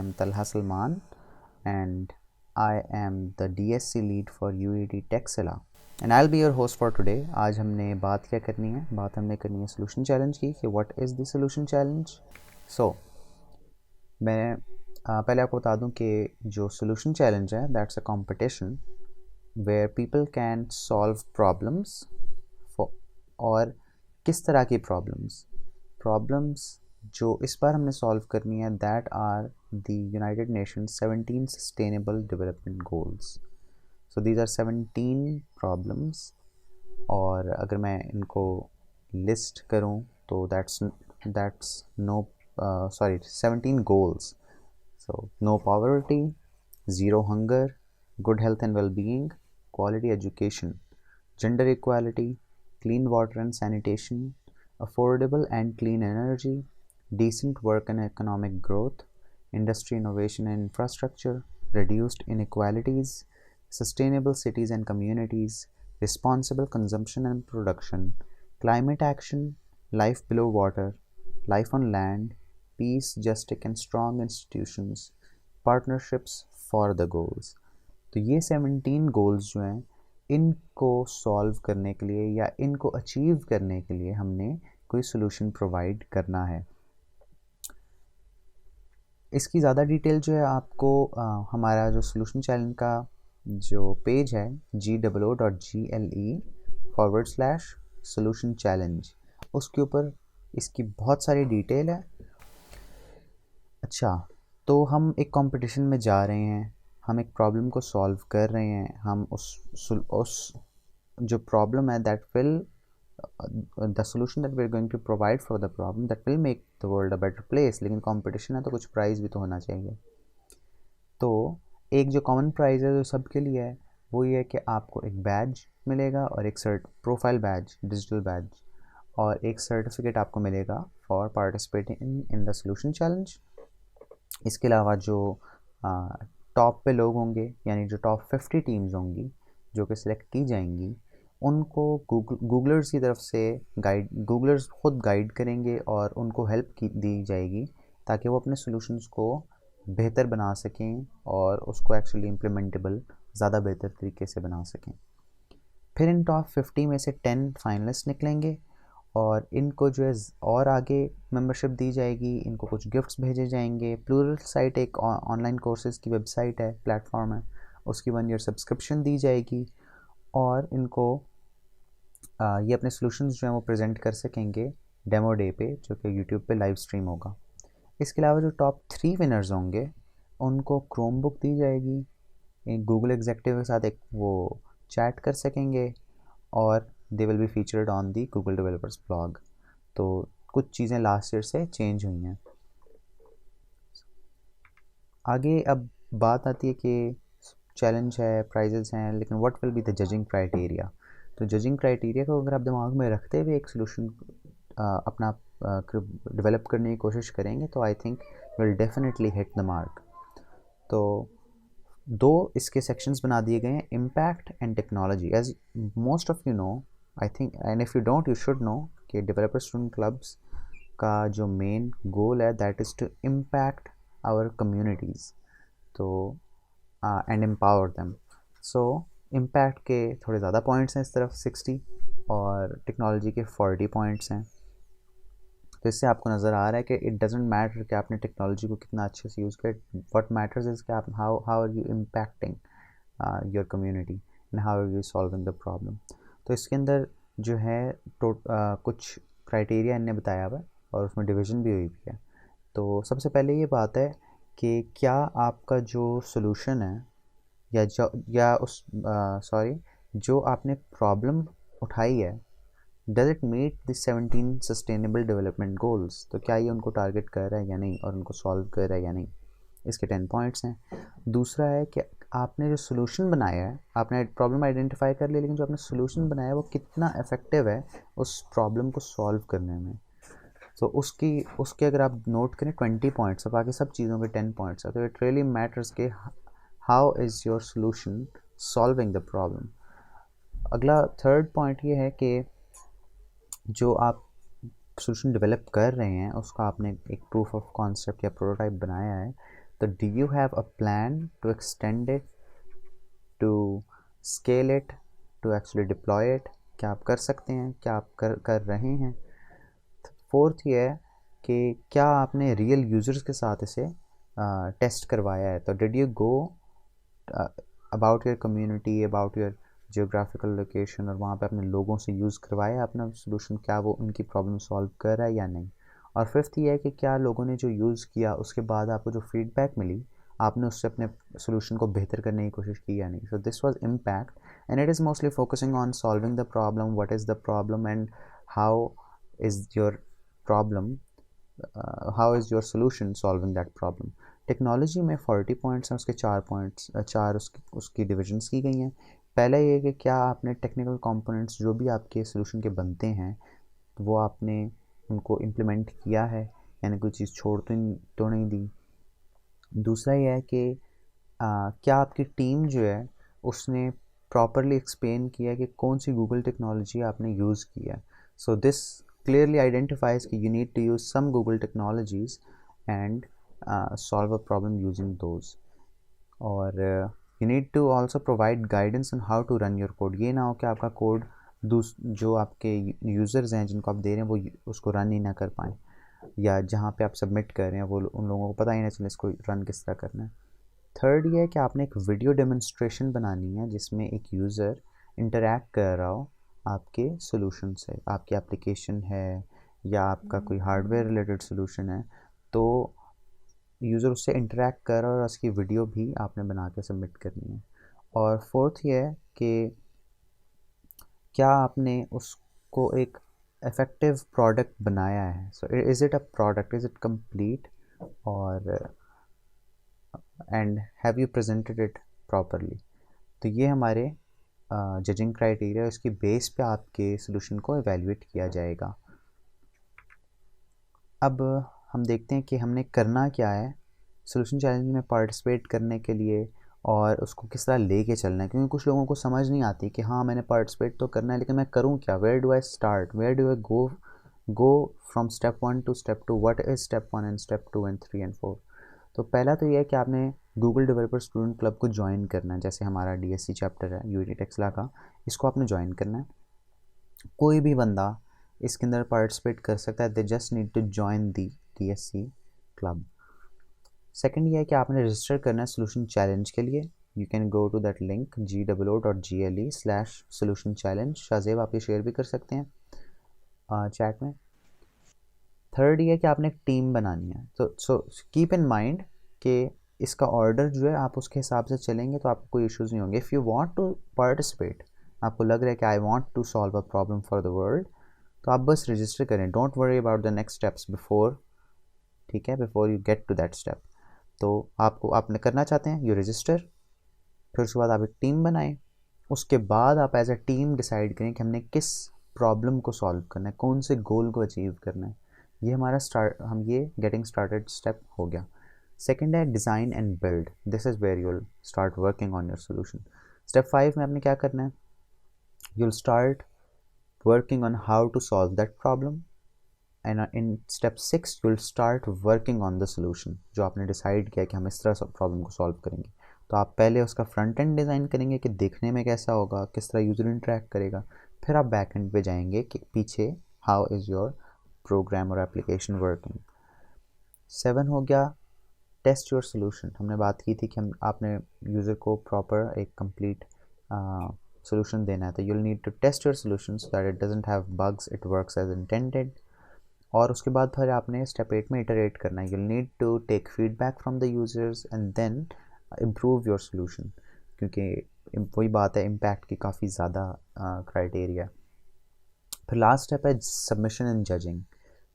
am Talha Salman and I am the DSC lead for UAD Texila and I'll be your host for today. आज हमने बात क्या करनी है? बात हमने करनी है solution challenge की कि what is the solution challenge? So मैं पहले आपको बता दूं कि जो solution challenge है that's a competition where people can solve problems for और किस तरह की problems जो इस बार हमने सॉल्व करनी है that are the United Nations 17 sustainable development goals. So these are 17 problems और अगर मैं इनको लिस्ट करूं तो that's no 17 goals. So no poverty, zero hunger, good health and well being, quality education, gender equality, clean water and sanitation, affordable and clean energy, decent work and economic growth, industry innovation and infrastructure, reduced inequalities, sustainable cities and communities, responsible consumption and production, climate action, life below water, life on land, peace, justice and strong institutions, partnerships for the goals. तो ये 17 goals जो हैं इनको solve करने के लिए या इनको अचीव करने के लिए हमने कोई सॉल्यूशन प्रोवाइड करना है. इसकी ज़्यादा डिटेल जो है आपको हमारा जो सॉल्यूशन चैलेंज का जो पेज है GOO.GLE/solution challenge उसके ऊपर इसकी बहुत सारी डिटेल है. अच्छा, तो हम एक कंपटीशन में जा रहे हैं, हम एक प्रॉब्लम को सॉल्व कर रहे हैं, हम उस जो प्रॉब्लम है that will the solution that we are going to provide for the problem that will make the world a better place. लेकिन कंपटीशन है तो कुछ प्राइज़ भी तो होना चाहिए. तो एक जो कॉमन प्राइज़ है जो सबके लिए है वो ये है कि आपको एक बैज मिलेगा और एक प्रोफाइल बैज, डिजिटल बैज, और एक सर्टिफिकेट आपको मिलेगा for participating in the solution challenge. इसके अलावा जो टॉप पे लोग होंगे यानी जो टॉप 50 टीम्स होंगी जो कि सिलेक्ट की जाएंगी उनको गूगलर्स की तरफ से गूगलर्स खुद गाइड करेंगे और उनको हेल्प दी जाएगी ताकि वो अपने सॉल्यूशंस को बेहतर बना सकें और उसको एक्चुअली इम्प्लीमेंटेबल ज़्यादा बेहतर तरीके से बना सकें. फिर इन टॉप 50 में से 10 फाइनलिस्ट निकलेंगे और इनको जो है और आगे मेंबरशिप दी जाएगी, इनको कुछ गिफ्ट्स भेजे जाएंगे. प्लूरल साइट एक ऑनलाइन कोर्सेज की वेबसाइट है, प्लेटफॉर्म है, उसकी 1 ईयर सब्सक्रिप्शन दी जाएगी और इनको ये अपने सॉल्यूशंस जो हैं वो प्रेजेंट कर सकेंगे डेमो डे पे जो कि यूट्यूब पे लाइव स्ट्रीम होगा. इसके अलावा जो टॉप 3 विनर्स होंगे उनको क्रोम बुक दी जाएगी, एक गूगल एग्जेक्टिव के साथ एक वो चैट कर सकेंगे और they will be featured on the Google developers blog. तो कुछ चीज़ें लास्ट ईयर से चेंज हुई हैं. आगे अब बात आती है कि चैलेंज है, प्राइजेस हैं, लेकिन what will be the judging criteria. तो जजिंग क्राइटेरिया को अगर आप दिमाग में रखते हुए एक सॉल्यूशन अपना डेवलप करने की कोशिश करेंगे तो I think will definitely hit the mark. तो 2 इसके सेक्शंस बना दिए गए हैं, impact and technology. As most of you know I think and if you don't you should know कि डेवलपर स्टूडेंट क्लब्स का जो मेन गोल है that is to impact our communities तो and empower them. So impact के थोड़े ज़्यादा points हैं इस तरफ 60 और टेक्नोलॉजी के 40 पॉइंट्स हैं. तो इससे आपको नज़र आ रहा है कि इट डजेंट मैटर कि आपने टेक्नोलॉजी को कितना अच्छे से यूज़ किया. व्हाट मैटर्स इज़ कि आप how are you impacting your community and how are you solving the problem. तो इसके अंदर जो है कुछ क्राइटेरिया इन्हें बताया हुआ है और उसमें डिवीज़न भी हुई है. तो सबसे पहले ये बात है कि क्या आपका जो सॉल्यूशन है जो आपने प्रॉब्लम उठाई है does it meet the 17 sustainable development goals. तो क्या ये उनको टारगेट कर रहा है या नहीं और उनको सॉल्व कर रहा है या नहीं. इसके 10 पॉइंट्स हैं. दूसरा है कि आपने जो सॉल्यूशन बनाया है, आपने प्रॉब्लम आइडेंटिफाई कर ली लेकिन जो आपने सॉल्यूशन बनाया है वो कितना इफेक्टिव है उस प्रॉब्लम को सॉल्व करने में. तो उसके अगर आप नोट करें 20 पॉइंट्स और बाकी सब चीज़ों के 10 पॉइंट्स है तो इट रियली मैटर्स के how is your solution solving the problem. अगला थर्ड पॉइंट ये है कि जो आप सॉल्यूशन डेवलप कर रहे हैं उसका आपने एक प्रूफ ऑफ कॉन्सेप्ट या प्रोटोटाइप बनाया है तो do you have a plan to extend it, to scale it, to actually deploy it? क्या आप कर सकते हैं, क्या आप कर रहे हैं? फोर्थ ये है कि क्या आपने रियल यूज़र्स के साथ इसे टेस्ट करवाया है? तो did you go about your community, about your geographical location, और वहाँ पे अपने लोगों से यूज़ करवाया अपना सोल्यूशन, क्या वो उनकी प्रॉब्लम सॉल्व कर रहा है या नहीं? और फिफ्थ ये है कि क्या लोगों ने जो यूज़ किया उसके बाद आपको जो फीडबैक मिली, आपने उससे अपने सोल्यूशन को बेहतर करने की कोशिश की या नहीं? So this was impact, and it is mostly focusing on solving the problem, what is the problem and how is your problem, how is your solution solving that problem. Technology में 40 points हैं, उसके 4 points, चार उसकी divisions की गई हैं। पहला ये कि क्या आपने टेक्निकल कंपोनेंट्स जो भी आपके सोल्यूशन के बनते हैं वो आपने उनको इम्प्लीमेंट किया है, यानी कोई चीज़ छोड़ तो नहीं दी। दूसरा ये है कि क्या आपकी टीम जो है उसने प्रॉपरली एक्सप्लेन किया कि कौन सी गूगल टेक्नोलॉजी आपने यूज़ किया है। सो दिस क्लियरली आइडेंटिफाइज कि you need to use some Google technologies and solve a problem using those. और you need to also provide guidance on how to run your code. ये ना हो कि आपका कोड जो आपके यूज़र्स हैं जिनको आप दे रहे हैं वो उसको रन ही ना कर पाएँ, या जहाँ पे आप सबमिट कर रहे हैं वो उन लोगों को पता ही ना चले इसको रन किस तरह करना है। थर्ड ये है कि आपने एक वीडियो डेमोन्स्ट्रेशन बनानी है जिसमें एक यूज़र इंटरैक्ट कर रहा हो आपके सोल्यूशन से। आपकी एप्लीकेशन है या आपका कोई हार्डवेयर रिलेटेड सोल्यूशन है, तो यूज़र उससे इंटरैक्ट कर रहा है और उसकी वीडियो भी आपने बना के सबमिट करनी है। और फोर्थ ये है कि क्या आपने उसको एक इफ़ेक्टिव प्रोडक्ट बनाया है। So is it a product, is it complete, और and have you presented it properly? तो ये हमारे जजिंग क्राइटेरिया, इसकी बेस पे आपके सोल्यूशन को एवेल्युएट किया जाएगा। अब हम देखते हैं कि हमने करना क्या है सोल्यूशन चैलेंज में पार्टिसिपेट करने के लिए, और उसको किस तरह लेके चलना है। क्योंकि कुछ लोगों को समझ नहीं आती कि हाँ मैंने पार्टिसिपेट तो करना है लेकिन मैं करूँ क्या, where do I start, where do I go from step 1 to step 2, what is step 1 and step 2 and 3 and 4। तो पहला तो ये है कि आपने गूगल डेवलपर स्टूडेंट क्लब को ज्वाइन करना है। जैसे हमारा DSC चैप्टर है यूनिटी टेक्सला का, इसको आपने ज्वाइन करना है। कोई भी बंदा इसके अंदर पार्टिसिपेट कर सकता है, they just need to join the DSC club. Second ये है कि आपने रजिस्टर करना है सोल्यूशन चैलेंज के लिए। You can go to that link goo.gle/solution challenge। Shahzeb आप ये शेयर भी कर सकते हैं चैट में। थर्ड ये है कि आपने एक टीम बनानी है। तो सो कीप इन माइंड कि इसका ऑर्डर जो है आप उसके हिसाब से चलेंगे तो आपको कोई इश्यूज़ नहीं होंगे। If you want to participate, आपको लग रहा है कि I want to solve a problem for the world, तो आप बस रजिस्टर करें। Don't worry about the next steps before, ठीक है, before you get to that step. तो आपने करना चाहते हैं, यू रजिस्टर, फिर उसके बाद आप एक टीम बनाएं। उसके बाद आप एज अ टीम डिसाइड करें कि हमने किस प्रॉब्लम को सॉल्व करना है, कौन से गोल को अचीव करना है। ये हमारा ये गेटिंग स्टार्टेड स्टेप हो गया। सेकेंड है design and build. This is where you'll start working on your solution. Step 5 में आपने क्या करना है, you'll start working on how to solve that problem, and in step 6 you will start working on the solution. जो आपने decide किया कि हम इस तरह प्रॉब्लम को सॉल्व करेंगे, तो आप पहले उसका फ्रंट एंड डिज़ाइन करेंगे कि देखने में कैसा होगा, किस तरह यूज़र इंटरेक्ट करेगा। फिर आप बैक एंड पे जाएंगे कि पीछे हाउ इज़ योर प्रोग्राम और एप्लीकेशन वर्किंग। 7 हो गया टेस्ट योर सोल्यूशन। हमने बात की थी कि आपने यूज़र को प्रॉपर एक कंप्लीट सोल्यूशन देना है, तो you will need to test your solution so that it doesn't have bugs, it works as intended. और उसके बाद फिर आपने स्टेप 8 में इटरेट करना है। You'll need to take feedback from the users and then improve your solution, क्योंकि वही बात है, इम्पैक्ट की काफ़ी ज़्यादा क्राइटेरिया। फिर लास्ट स्टेप है सबमिशन एंड जजिंग।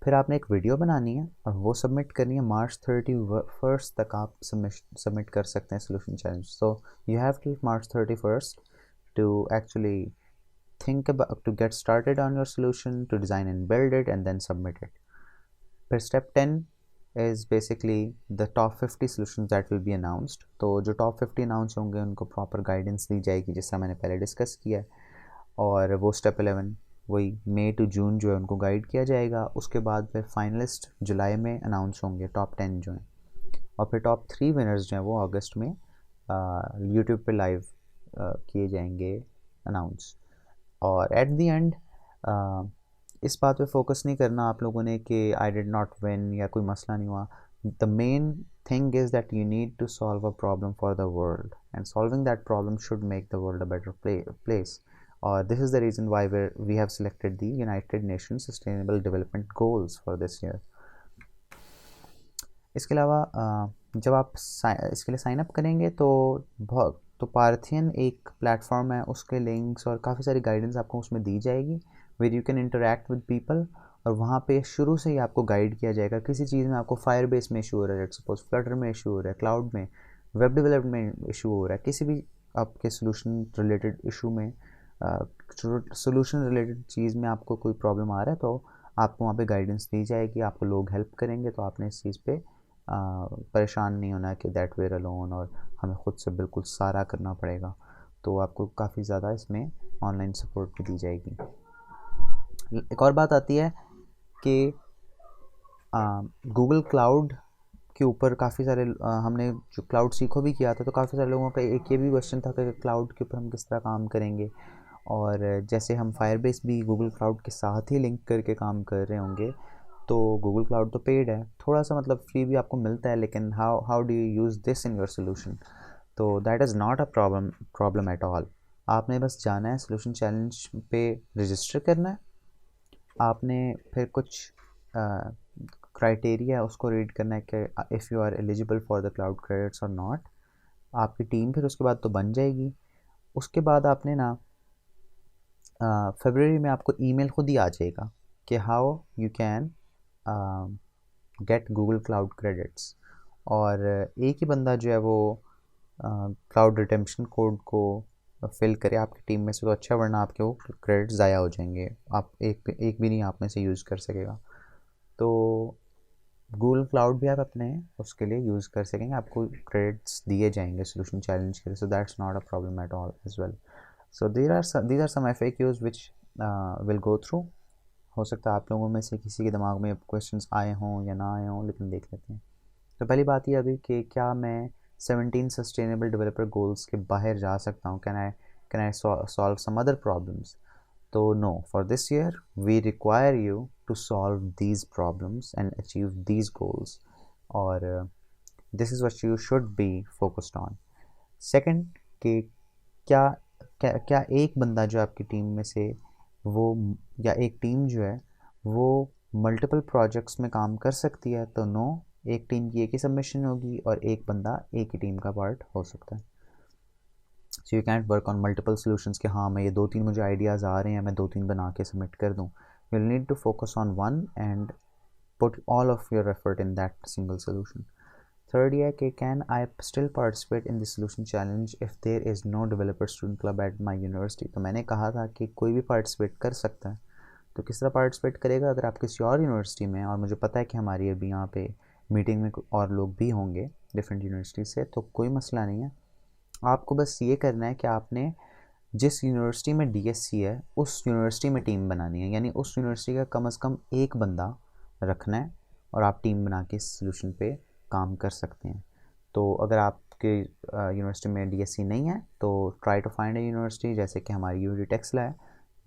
फिर आपने एक वीडियो बनानी है और वो सबमिट करनी है। March 31 तक आप सबमिट कर सकते हैं solution challenge. So you have till March 31 to actually think about to get started on your solution, to design and build it and then submit it. फिर step 10 is basically the top 50 solutions that will be announced. तो जो top 50 announce होंगे उनको proper guidance दी जाएगी जैसा मैंने पहले discuss किया है। और वो step 11 वही मई टू जून जो है उनको गाइड किया जाएगा। उसके बाद फिर फाइनलिस्ट जुलाई में अनाउंस होंगे, टॉप 10 जो हैं। और फिर टॉप 3 विनर्स जो हैं वो अगस्त में यूट्यूब पे लाइव किए जाएंगे अनाउंस। और एट द एंड इस बात पे फोकस नहीं करना आप लोगों ने कि आई डिड नॉट विन या कोई मसला नहीं हुआ। The main thing is that you need to solve a problem for the world and solving that problem should make the world a better place. और this is the reason why we have selected the United Nation sustainable development goals for this year. इसके अलावा जब आप इसके लिए sign up करेंगे तो Parthian एक प्लेटफॉर्म है, उसके लिंक्स और काफ़ी सारी गाइडेंस आपको उसमें दी जाएगी where you can interact with people. और वहाँ पे शुरू से ही आपको गाइड किया जाएगा। किसी चीज़ में आपको फायर बेस में इशू हो रहा है, सपोज फ्लटर में इशू हो रहा है, क्लाउड में, वेब डेवलपमेंट में इशू हो रहा है, किसी भी आपके सोल्यूशन रिलेटेड इशू में, सोल्यूशन रिलेटेड चीज़ में आपको कोई प्रॉब्लम आ रहा है तो आपको वहाँ पे गाइडेंस दी जाएगी, आपको लोग हेल्प करेंगे। तो आपने इस चीज़ पे परेशान नहीं होना कि दैट वेयर अलोन और हमें ख़ुद से बिल्कुल सारा करना पड़ेगा। तो आपको काफ़ी ज़्यादा इसमें ऑनलाइन सपोर्ट भी दी जाएगी। एक और बात आती है कि गूगल क्लाउड के ऊपर काफ़ी सारे हमने जो क्लाउड सीखो भी किया था तो काफ़ी सारे लोगों का एक ये भी क्वेश्चन था कि क्लाउड के ऊपर हम किस तरह काम करेंगे। और जैसे हम फायरबेस भी गूगल क्लाउड के साथ ही लिंक करके काम कर रहे होंगे, तो गूगल क्लाउड तो पेड है, थोड़ा सा मतलब फ्री भी आपको मिलता है, लेकिन how do you use this in your solution. तो that is not a problem at all. आपने बस जाना है सोल्यूशन चैलेंज पे रजिस्टर करना है, आपने फिर कुछ क्राइटेरिया उसको रीड करना है कि if you are eligible for the cloud credits और नॉट। आपकी टीम फिर उसके बाद तो बन जाएगी। उसके बाद आपने ना फरवरी में आपको ईमेल खुद ही आ जाएगा कि how you can get Google cloud credits. और एक ही बंदा जो है वो क्लाउड रिटेम्पशन कोड को फिल करे आपकी टीम में से तो अच्छा, वरना आपके वो क्रेडिट्स ज़ाया हो जाएंगे, आप एक भी नहीं आप में से यूज़ कर सकेगा। तो गूगल क्लाउड भी आप अपने उसके लिए यूज़ कर सकेंगे, आपको क्रेडिट्स दिए जाएंगे सोल्यूशन चैलेंज के लिए। So that's not a problem at all as well. सो these are some FAQs which will go through। हो सकता है आप लोगों में से किसी के दिमाग में क्वेश्चंस आए हों या ना आए हों, लेकिन देख लेते हैं। तो पहली बात ये अभी कि क्या मैं 17 सस्टेनेबल डेवलपर गोल्स के बाहर जा सकता हूँ, can I solve some other problems. तो no, for this year we require you to solve these problems and achieve these goals, और this is what you should be focused on. Second कि क्या क्या क्या एक बंदा जो आपकी टीम में से वो या एक टीम जो है वो मल्टीपल प्रोजेक्ट्स में काम कर सकती है। तो नो, एक टीम की एक ही सबमिशन होगी और एक बंदा एक ही टीम का पार्ट हो सकता है। So you can't work on multiple solutions कि हाँ मैं ये 2-3 मुझे आइडियाज़ आ रहे हैं, मैं 2-3 बना के सबमिट कर दूँ। You will need to focus on one and put all of your effort in that single solution. Third ये है कि can I still participate in this solution challenge if there is no developer student club at my university. तो मैंने कहा था कि कोई भी पार्टिसिपेट कर सकता है। तो किस तरह पार्टिसिपेट करेगा? अगर आप किसी और यूनिवर्सिटी में, और मुझे पता है कि हमारी अभी यहाँ पे मीटिंग में और लोग भी होंगे डिफरेंट यूनिवर्सिटी से, तो कोई मसला नहीं है। आपको बस ये करना है कि आपने जिस यूनिवर्सिटी में DSC है उस यूनिवर्सिटी में टीम बनानी है, यानी उस यूनिवर्सिटी का कम से कम एक बंदा रखना है और आप टीम बना के इस सोल्यूशन पे काम कर सकते हैं। तो अगर आपके यूनिवर्सिटी में DSC नहीं है तो try to find a university, जैसे कि हमारी UT टेक्सला है,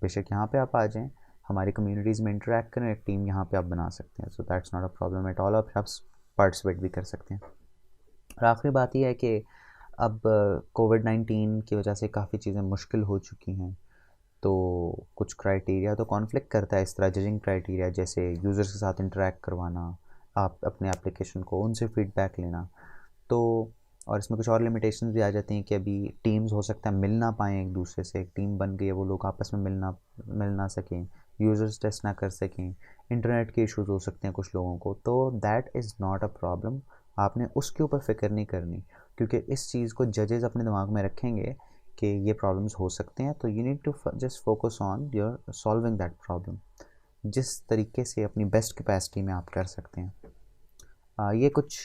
बेशक यहाँ पे आप आ जाएँ, हमारी कम्युनिटीज़ में इंटरेक्ट करें, एक टीम यहाँ पे आप बना सकते हैं। सो that's not a problem at all, आप पार्टिसिपेट भी कर सकते हैं। और आखिरी बात यह है कि अब कोविड-19 की वजह से काफ़ी चीज़ें मुश्किल हो चुकी हैं, तो कुछ क्राइटेरिया तो कॉन्फ्लिक्ट करता है इस तरह, जजिंग क्राइटेरिया जैसे यूज़र्स के साथ इंटरेक्ट करवाना, आप अपने एप्लीकेशन को उनसे फीडबैक लेना। तो और इसमें कुछ और लिमिटेशंस भी आ जाती हैं कि अभी टीम्स हो सकता है मिल ना पाएँ एक दूसरे से, एक टीम बन गई है वो लोग आपस में मिल ना सकें, यूज़र्स टेस्ट ना कर सकें, इंटरनेट के इश्यूज़ हो सकते हैं कुछ लोगों को। तो that is not a problem, आपने उसके ऊपर फ़िक्र नहीं करनी, क्योंकि इस चीज़ को जजेस अपने दिमाग में रखेंगे कि ये प्रॉब्लम्स हो सकते हैं। तो you need to just focus on your solving that problem, जिस तरीके से अपनी बेस्ट कैपेसिटी में आप कर सकते हैं। ये कुछ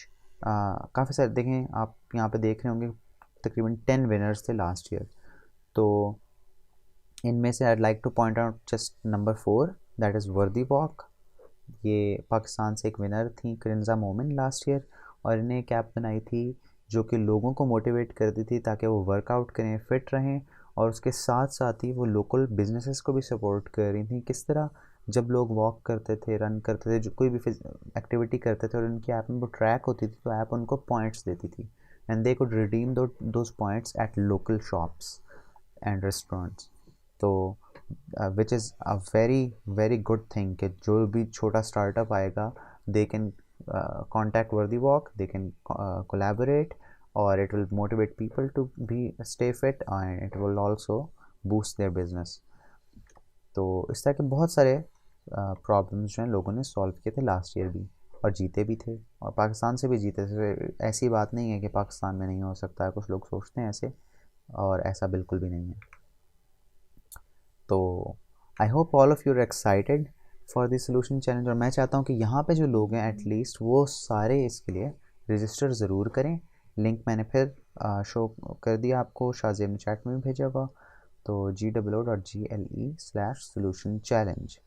काफ़ी सारे देखें, आप यहाँ पे देख रहे होंगे तकरीबन 10 विनर्स थे लास्ट ईयर। तो इनमें से I like two point out just number 4, that is वर्दी वॉक। ये पाकिस्तान से एक विनर थी क्रिंजा मोमिन लास्ट ईयर, और इन्हें एक ऐप बनाई थी जो कि लोगों को मोटिवेट करती थी ताकि वो वर्कआउट करें, फिट रहें, और उसके साथ साथ ही वो लोकल बिजनेसेस को भी सपोर्ट कर रही थी। किस तरह, जब लोग वॉक करते थे, रन करते थे, जो कोई भी एक्टिविटी करते थे और उनकी ऐप में वो ट्रैक होती थी, तो ऐप उनको पॉइंट्स देती थी and they could redeem those points at local shops and restaurants. तो which is a very very good thing कि जो भी छोटा स्टार्टअप आएगा, they can contact Worthy Walk, they can collaborate, or it will motivate people to be stay fit, and it will also boost their business. तो इस तरह के बहुत सारे प्रॉब्लम्स जो हैं लोगों ने सॉल्व किए थे लास्ट ईयर भी, और जीते भी थे, और पाकिस्तान से भी जीते थे। ऐसी बात नहीं है कि पाकिस्तान में नहीं हो सकता है, कुछ लोग सोचते हैं ऐसे, और ऐसा बिल्कुल भी नहीं है। तो I hope all of you are excited for the solution challenge, और मैं चाहता हूँ कि यहाँ पे जो लोग हैं एटलीस्ट वो सारे इसके लिए रजिस्टर ज़रूर करें। लिंक मैंने फिर शो कर दिया आपको, शाज़ेब ने चैट में भी भेजा होगा। तो GOO.GLE/solution challenge।